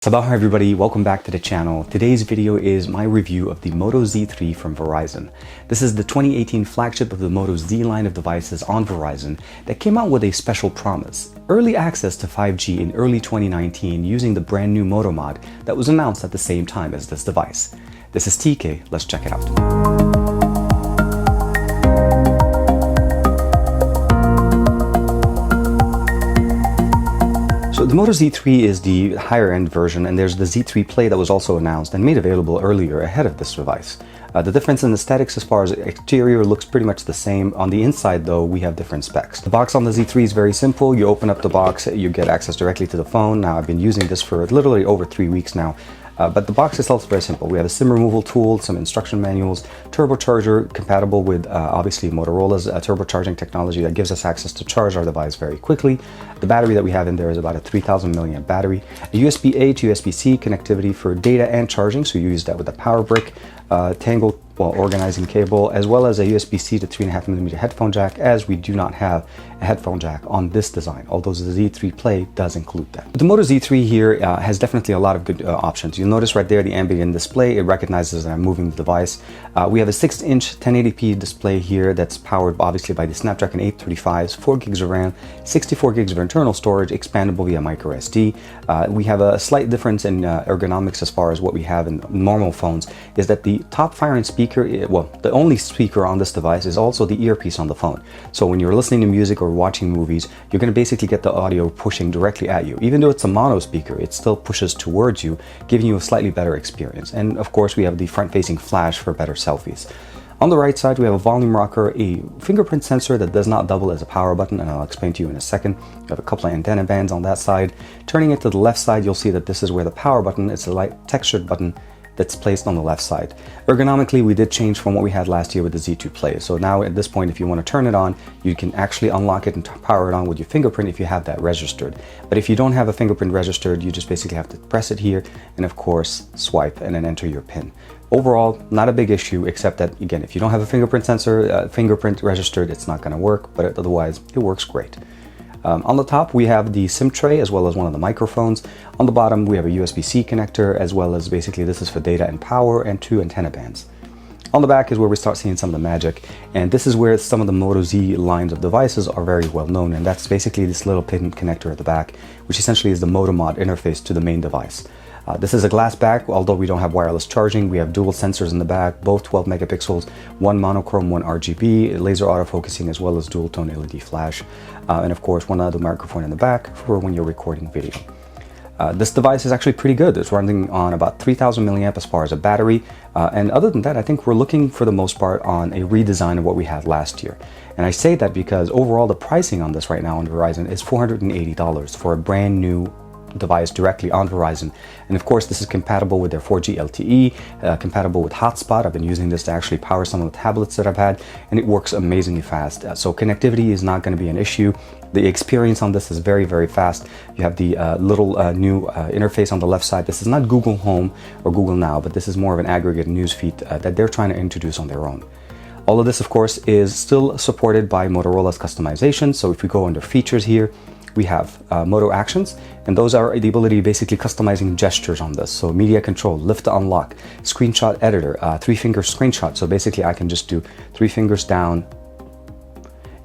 Sabah everybody, welcome back to the channel. Today's video is my review of the Moto Z3 from Verizon. This is the 2018 flagship of the Moto Z line of devices on Verizon that came out with a special promise. Early access to 5G in early 2019 using the brand new Moto Mod that was announced at the same time as this device. This is TK, let's check it out. So the Moto Z3 is the higher end version, and there's the Z3 Play that was also announced and made available earlier ahead of this device. The difference in aesthetics as far as exterior looks pretty much the same. On the inside though, we have different specs. The box on the Z3 is very simple. You open up the box, you get access directly to the phone. Now I've been using this for literally over 3 weeks now. But the box itself is very simple. We have a SIM removal tool, some instruction manuals, turbocharger compatible with obviously Motorola's turbocharging technology that gives us access to charge our device very quickly. The battery that we have in there is about a 3000 milliamp battery. A USB-A to USB-C connectivity for data and charging, so you use that with a power brick, tangled organizing cable, as well as a USB-C to 3.5mm headphone jack, as we do not have a headphone jack on this design, although the Z3 Play does include that. But the Moto Z3 here has definitely a lot of good options. You'll notice right there the ambient display, it recognizes that I'm moving the device. We have a 6-inch 1080p display here that's powered obviously by the Snapdragon 835s, 4 gigs of RAM, 64 gigs of internal storage, expandable via micro SD. We have a slight difference in ergonomics as far as what we have in normal phones, is that the top firing speaker, well, the only speaker on this device is also the earpiece on the phone. So when you're listening to music or watching movies, you're going to basically get the audio pushing directly at you. Even though it's a mono speaker, it still pushes towards you, giving you a slightly better experience. And of course, we have the front-facing flash for better selfies. On the right side, we have a volume rocker, a fingerprint sensor that does not double as a power button, and I'll explain to you in a second. We have a couple of antenna bands on that side. Turning it to the left side, you'll see that this is where the power button, it's a light textured button that's placed on the left side. Ergonomically, we did change from what we had last year with the Z2 Play. So now at this point, if you want to turn it on, you can actually unlock it and power it on with your fingerprint if you have that registered. But if you don't have a fingerprint registered, you just basically have to press it here and of course swipe and then enter your PIN. Overall, not a big issue, except that again, if you don't have a fingerprint sensor, fingerprint registered, it's not going to work, but otherwise it works great. On the top, we have the SIM tray as well as one of the microphones. On the bottom, we have a USB-C connector, as well as basically this is for data and power, and 2 antenna bands. On the back is where we start seeing some of the magic, and this is where some of the Moto Z lines of devices are very well known, and that's basically this little pin connector at the back, which essentially is the Moto Mod interface to the main device. This is a glass back. Although we don't have wireless charging, we have dual sensors in the back, both 12 megapixels, one monochrome, one RGB, laser autofocusing, as well as dual tone LED flash, and of course one other microphone in the back for when you're recording video. This device is actually pretty good. It's running on about 3000 milliamp as far as a battery, and other than that, I think we're looking for the most part on a redesign of what we had last year. And I say that because overall the pricing on this right now on Verizon is $480 for a brand new device directly on Verizon. And of course, this is compatible with their 4G LTE, compatible with hotspot. I've been using this to actually power some of the tablets that I've had, and it works amazingly fast. So connectivity is not going to be an issue. The experience on this is very, very fast. You have the little new interface on the left side. This is not Google Home or Google Now, but this is more of an aggregate news feed that they're trying to introduce on their own. All of this, of course, is still supported by Motorola's customization. So if we go under features here, we have Moto Actions, and those are the ability to basically customizing gestures on this. So media control, lift to unlock, screenshot editor, 3-finger screenshot. So basically I can just do 3 fingers down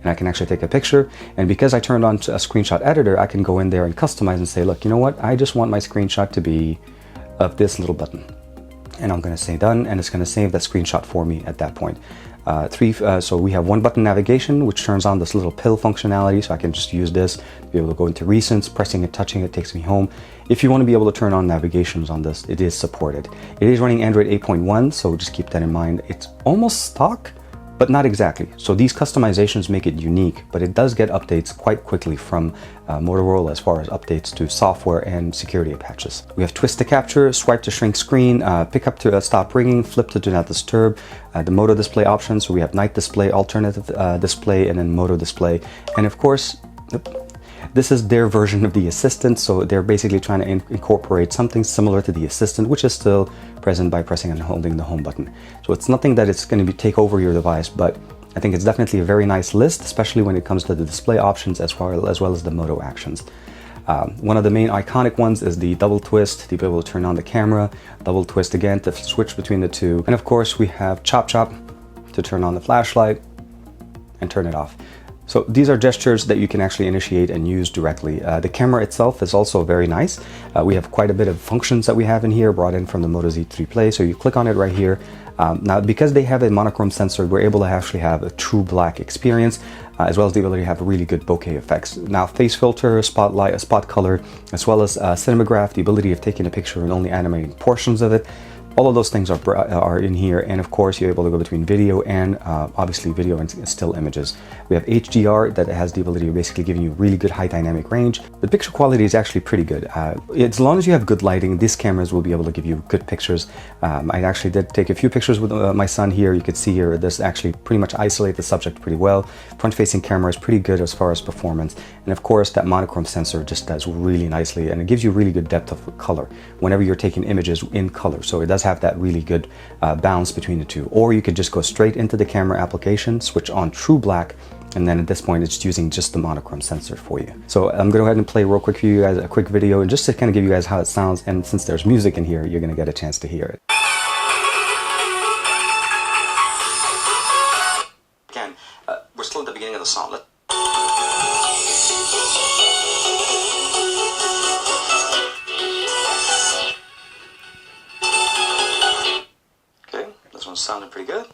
and I can actually take a picture. And because I turned on to a screenshot editor, I can go in there and customize and say, look, you know what? I just want my screenshot to be of this little button. And I'm going to say done, and it's going to save that screenshot for me at that point. So we have 1-button navigation, which turns on this little pill functionality, so I can just use this to be able to go into recents. Pressing it, touching it takes me home. If you want to be able to turn on navigations on this, it is supported. It is running Android 8.1, so just keep that in mind. It's almost stock, but not exactly. So these customizations make it unique, but it does get updates quite quickly from Motorola as far as updates to software and security patches. We have twist to capture, swipe to shrink screen, pick up to stop ringing, flip to do not disturb, the Moto display options. So we have night display, alternative display, and then Moto display. And of course, this is their version of the Assistant, so they're basically trying to incorporate something similar to the Assistant, which is still present by pressing and holding the home button. So it's nothing that it's going to take over your device, but I think it's definitely a very nice list, especially when it comes to the display options as well as the Moto Actions. One of the main iconic ones is the double twist to be able to turn on the camera, double twist again to switch between the two. And of course we have chop chop to turn on the flashlight and turn it off. So these are gestures that you can actually initiate and use directly. The camera itself is also very nice. We have quite a bit of functions that we have in here brought in from the Moto Z3 Play. So you click on it right here. Now, because they have a monochrome sensor, we're able to actually have a true black experience, as well as the ability to have really good bokeh effects. Now, face filter, spotlight, spot color, as well as cinematograph, the ability of taking a picture and only animating portions of it. All of those things are in here, and of course you're able to go between video and obviously video and still images. We have HDR that has the ability of basically giving you really good high dynamic range. The picture quality is actually pretty good. As long as you have good lighting, these cameras will be able to give you good pictures. I actually did take a few pictures with my son here. You can see here, this actually pretty much isolates the subject pretty well. Front-facing camera is pretty good as far as performance. And of course that monochrome sensor just does really nicely, and it gives you really good depth of color whenever you're taking images in color. So it does have that really good balance between the two. Or you could just go straight into the camera application, switch on true black, and then at this point it's using just the monochrome sensor for you. So I'm gonna go ahead and play real quick for you guys a quick video, and just to kind of give you guys how it sounds. And since there's music in here, you're gonna get a chance to hear it. Again, we're still at the beginning of the song. This one's sounding pretty good.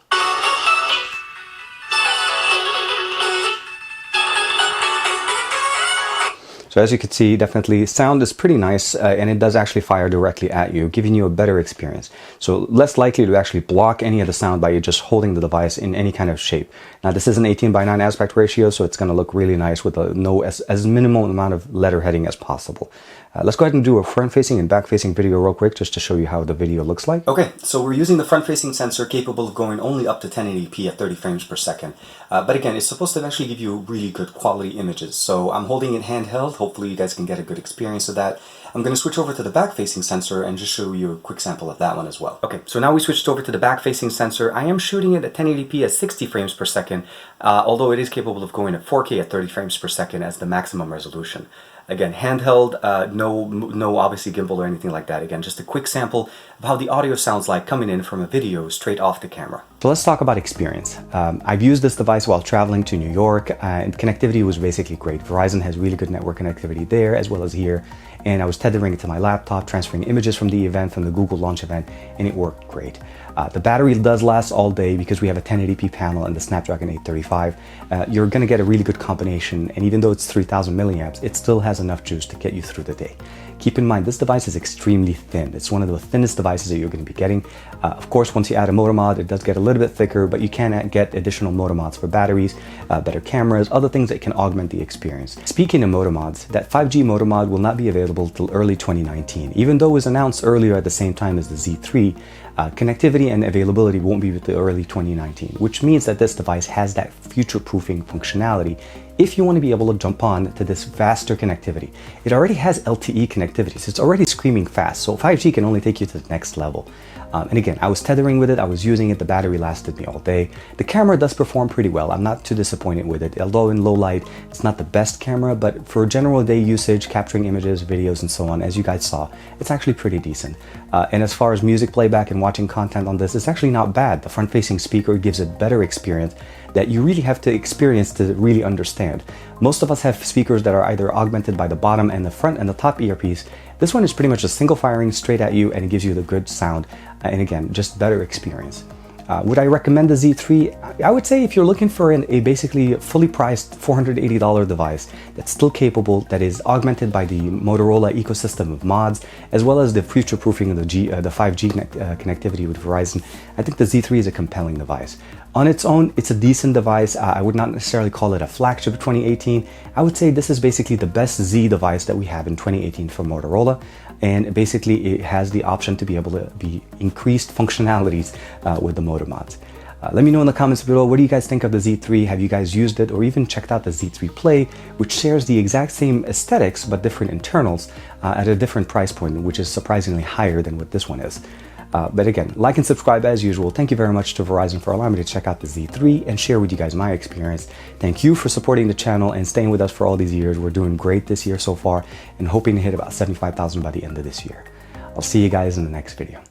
So as you can see, definitely sound is pretty nice, and it does actually fire directly at you, giving you a better experience. So less likely to actually block any of the sound by you just holding the device in any kind of shape. Now this is an 18:9 aspect ratio, so it's going to look really nice with as minimal amount of letterheading as possible. Let's go ahead and do a front-facing and back-facing video real quick just to show you how the video looks like. Okay, so we're using the front-facing sensor capable of going only up to 1080p at 30 frames per second. But again, it's supposed to actually give you really good quality images. So I'm holding it handheld. Hopefully you guys can get a good experience of that. I'm going to switch over to the back-facing sensor and just show you a quick sample of that one as well. Okay, so now we switched over to the back-facing sensor. I am shooting it at 1080p at 60 frames per second, although it is capable of going at 4K at 30 frames per second as the maximum resolution. Again, handheld, no obviously gimbal or anything like that. Again, just a quick sample of how the audio sounds like coming in from a video straight off the camera. So let's talk about experience. I've used this device while traveling to New York, and connectivity was basically great. Verizon has really good network connectivity there as well as here. And I was tethering it to my laptop, transferring images from the event, from the Google launch event, and it worked great. The battery does last all day because we have a 1080p panel and the Snapdragon 835. You're going to get a really good combination, and even though it's 3000 milliamps, it still has enough juice to get you through the day. Keep in mind, this device is extremely thin. It's one of the thinnest devices that you're going to be getting. Of course, once you add a Moto Mod, it does get a little bit thicker, but you can get additional Moto Mods for batteries, better cameras, other things that can augment the experience. Speaking of Moto Mods, that 5G Moto Mod will not be available till early 2019. Even though it was announced earlier at the same time as the Z3, connectivity and availability won't be with the early 2019, which means that this device has that future-proofing functionality if you want to be able to jump on to this faster connectivity. It already has LTE connectivity, so it's already screaming fast, so 5G can only take you to the next level. And again, I was tethering with it, I was using it, the battery lasted me all day. The camera does perform pretty well, I'm not too disappointed with it. Although in low light, it's not the best camera, but for general day usage, capturing images, videos, and so on, as you guys saw, it's actually pretty decent. And as far as music playback and watching content on this, it's actually not bad. The front-facing speaker gives a better experience that you really have to experience to really understand. Most of us have speakers that are either augmented by the bottom and the front and the top earpiece. This one is pretty much a single firing straight at you, and it gives you the good sound, and again, just better experience. Would I recommend the Z3? I would say if you're looking for a basically fully priced $480 device that's still capable, that is augmented by the Motorola ecosystem of mods, as well as the future-proofing of the 5G connectivity with Verizon, I think the Z3 is a compelling device. On its own, it's a decent device. I would not necessarily call it a flagship of 2018. I would say this is basically the best Z device that we have in 2018 from Motorola. And basically it has the option to be able to be increased functionalities with the Moto Mods. Let me know in the comments below, what do you guys think of the Z3? Have you guys used it or even checked out the Z3 Play, which shares the exact same aesthetics but different internals at a different price point, which is surprisingly higher than what this one is. But again, like and subscribe as usual. Thank you very much to Verizon for allowing me to check out the Z3 and share with you guys my experience. Thank you for supporting the channel and staying with us for all these years. We're doing great this year so far and hoping to hit about 75,000 by the end of this year. I'll see you guys in the next video.